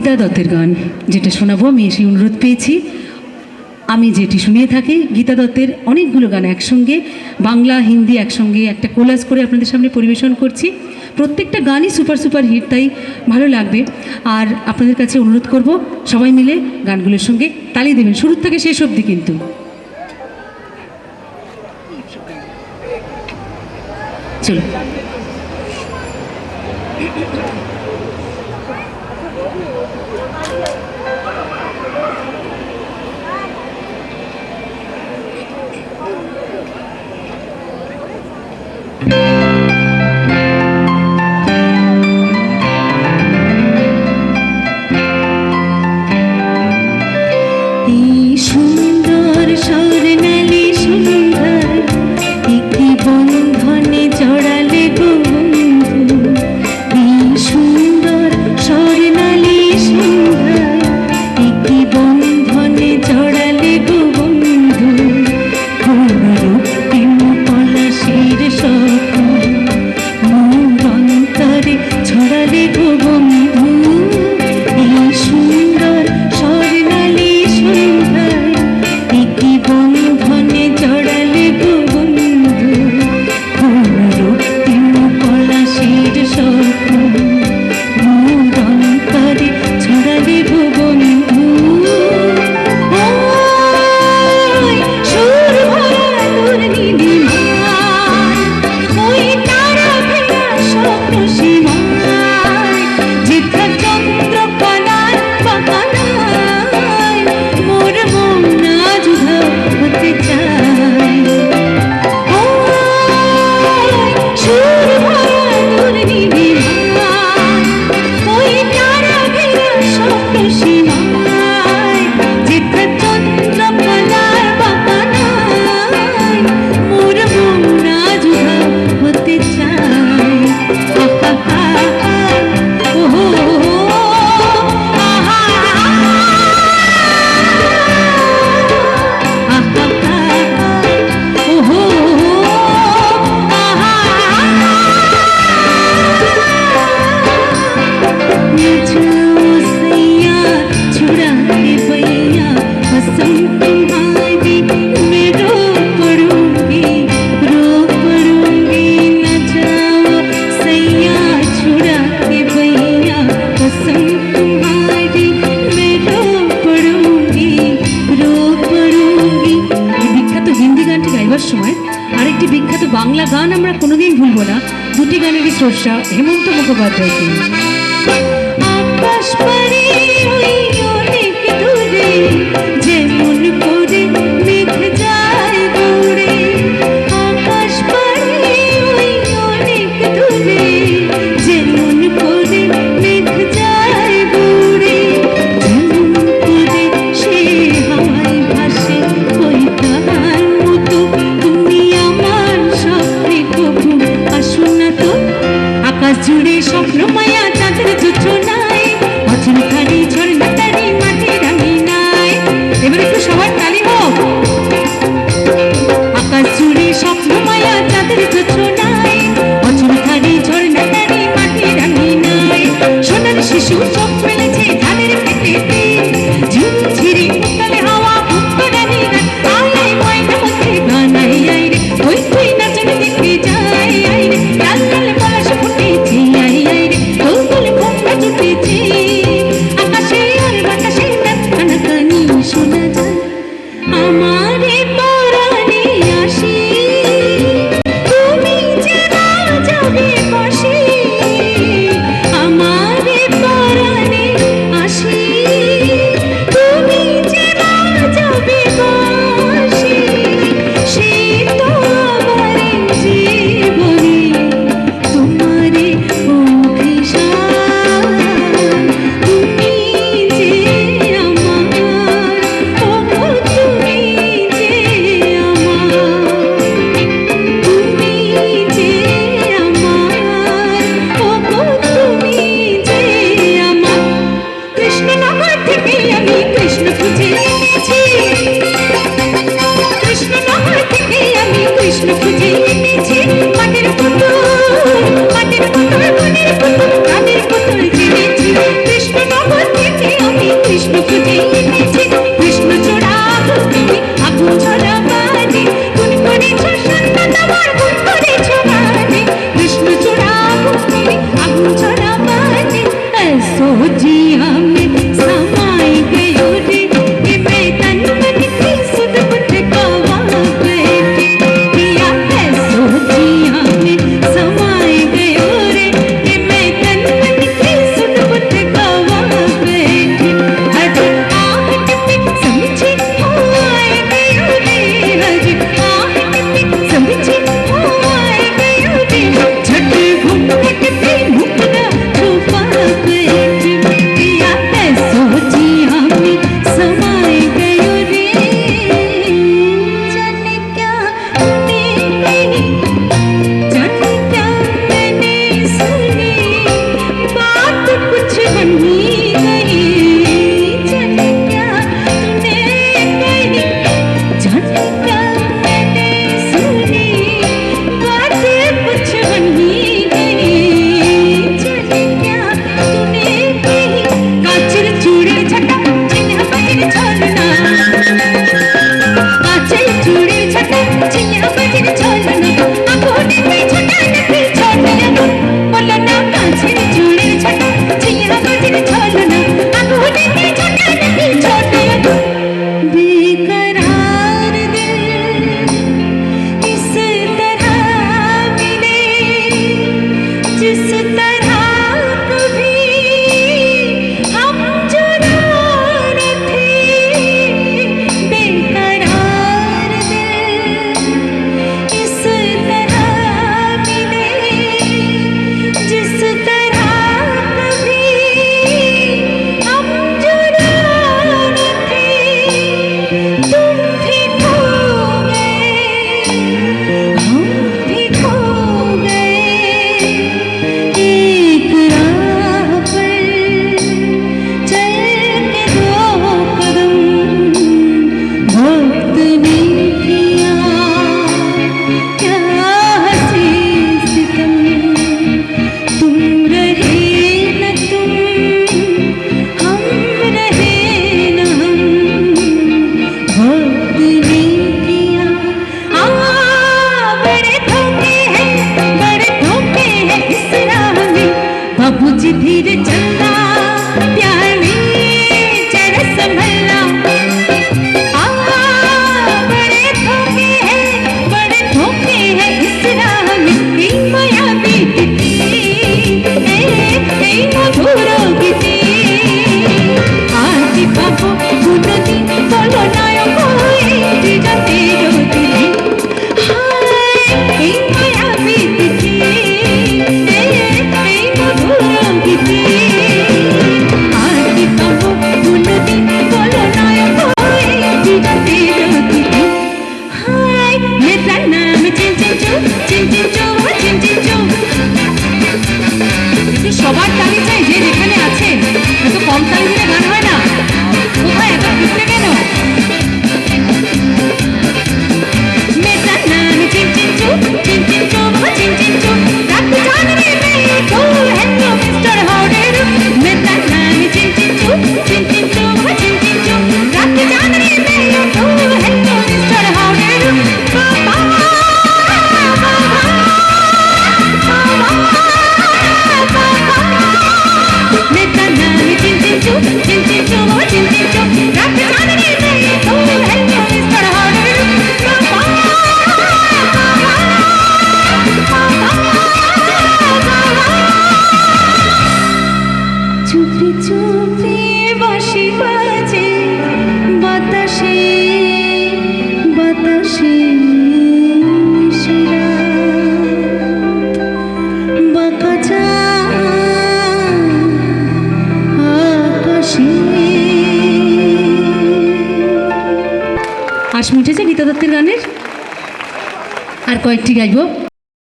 গীতা দত্তের গান যেটা শোনাবো, আমি সেই অনুরোধ পেয়েছি। আমি যেটি শুনিয়ে থাকি গীতা দত্তের অনেকগুলো গান একসঙ্গে, বাংলা হিন্দি একসঙ্গে একটা কোলাজ করে আপনাদের সামনে পরিবেশন করছি। প্রত্যেকটা গানই সুপার সুপার হিট, তাই ভালো লাগবে। আর আপনাদের কাছে অনুরোধ করব সবাই মিলে গানগুলোর সঙ্গে তালি দেবেন শুরু থেকে শেষ অবধি। কিন্তু চলো বাংলা গান আমরা কোনোদিন ভুলবো না, দুটি গানেরই স্রষ্টা হেমন্ত মুখোপাধ্যায়কে। আকাশ পারে ওই অনেক দূরে যেমন করে মেঘ যায় দূরে, আকাশ পারে ওই অনেক দূরে যেমন করে মেঘ যায় দূরে, যেমন করে সে হাওয়ায় ভাসে ওই তাহার মতো তুমি আমার স্বপ্নে কবু আসো না তো। আকাশ জুড়ে স্বপ্ন মায়া চাঁদের যোজনায়, অচল ধারে ঝর্ণা তারি মাঠে রাঙি নাই। এবার একটু সবার তালি হোক। আকাশ জুড়ে স্বপ্ন মায়া চাঁদের যোজনায়, অচল ধারে ঝর্ণা তারি মাঠে রাঙি নাই। সোনার শিশু চোখ মেলেছে ধানের পেটেতে, ঝিরঝিরি উত্তালে হাওয়া ভুক্ত রানী গান, আয় ময়না মধ্যে গান আই আই রে, ওই তুই নাচন দেখে যাই আই রে, লাল লাল পলাশ ফুটেছে আই আই রে, গোল ঘোমটা জুটেছে আকাশে আর বাতাসে নাচ কানাকানি শোনা যায়। আমারে পরাণে আসি তুমি যে বাজাবে বাঁশি, আমারে পরাণে আসি তুমি যে বাজাবে বাঁশি, সে তো আমার জীবনে তোমারে অভিশাপ, তুমি যে আমার, ওগো তুমি যে আমার, তুমি যে আমার, ওগো তুমি যে আমার। কৃষ্ণনগর থেকে আমি কৃষ্ণ খুঁজে এনেছি, কৃষ্ণনগর থেকে আমি কৃষ্ণ খুঁজে এনেছি, মাটির পুতুল মনের পুতুল প্রাণের পুতুল জেনেছি। কৃষ্ণনগর থেকে কৃষ্ণ খুঁজে এনেছে কৃষ্ণচূড়া তুমি আগুন ঝরা বাজে কোন করেছ সন্ধ্যা তোমার কোন করেছ বাজে কৃষ্ণচূড়া তুমি আগুন ঝরা বাজে ऐसो जिया में समाई गयो रे कि मैं तन मन की सुध बुध गवा बैठी पिया ऐसो जिया में समाई गयो रे कि मैं तन मन की सुध बुध गवा बैठी हज आहट पे समझी हो आए गयो रे हज आहट पे समझी हो आए गयो रे झट घूंघट पे मुकना छुपा बैठी पिया ऐसो जिया में समाए गयो रे जाने क्या तूने कही जाने क्या मैंने सुनी बात कुछ बनी गई जाने क्या तूने कही जाने क्या मैंने सुनी बात कुछ बनी गई जाने क्या तूने कही काचर चूड़े छटा चिन्ह बजर छोड़ना काचर चूड़े छटा चिन्ह बजर छोड़ना आंखों में छटा नहीं छोड़ना बोलना काचर चूड़े छटा चिन्ह बजर छोड़ना आंखों में छटा नहीं छोड़ना बेकरार दिल इस तरह मिले जिस तरह कभी हम जुदा न थे बेकरार दिल इस तरह मिले जिस तरह कभी हम जुदा न थे तुम भी खो गए हम भी खो गए एक राह पर चल के दो कदम वक्त ने किया क्या हंसी सितम तुम रहे न तुम हम रहे न हम वक्त ने किया बड़े धोखे हैं इस राह में बाबूजी धीरे चलना प्यार में जरा संभलना बड़े धोखे हैं इस राह में माया बीतती मधुर गीती आरती बाबू गुणती बोलो नायक जाते रोती हाय माया बीतती मधुर गीती आरती बाबू गुणती बोलो नायक जाते रोती हाय मेरा नाम चिंचिंचू चिंचिंचू चिंचिंचू একটু সবার তালি চাই যে যেখানে আছেন এত কম তালি দিলে গান হয় না কোথায় এত পিছনে কেন मेरा नाम चिंचिंचू चिंचिंचू चिंचिंचू रात जान रे मैं तो हेलो मिस्टर हाउडेरू मेरा नाम चिंचिंचू चिंचिंचू चिंचिंचू रात जान रे मैं तो हेलो मिस्टर हाउडेरू मेरा नाम चिंचिंचू चिंचिंचू चिंचिंचू रात जान रे मैं तो हेलो मिस्टर हाउडेरू চুপি চুপি বাঁশি বাজে বাতাসে বাতাসে মিশিরা বাঁকা চাঁদ আকাশে আশ মিটেছে গীতা দত্তের গানের আর কয়েকটি গাইব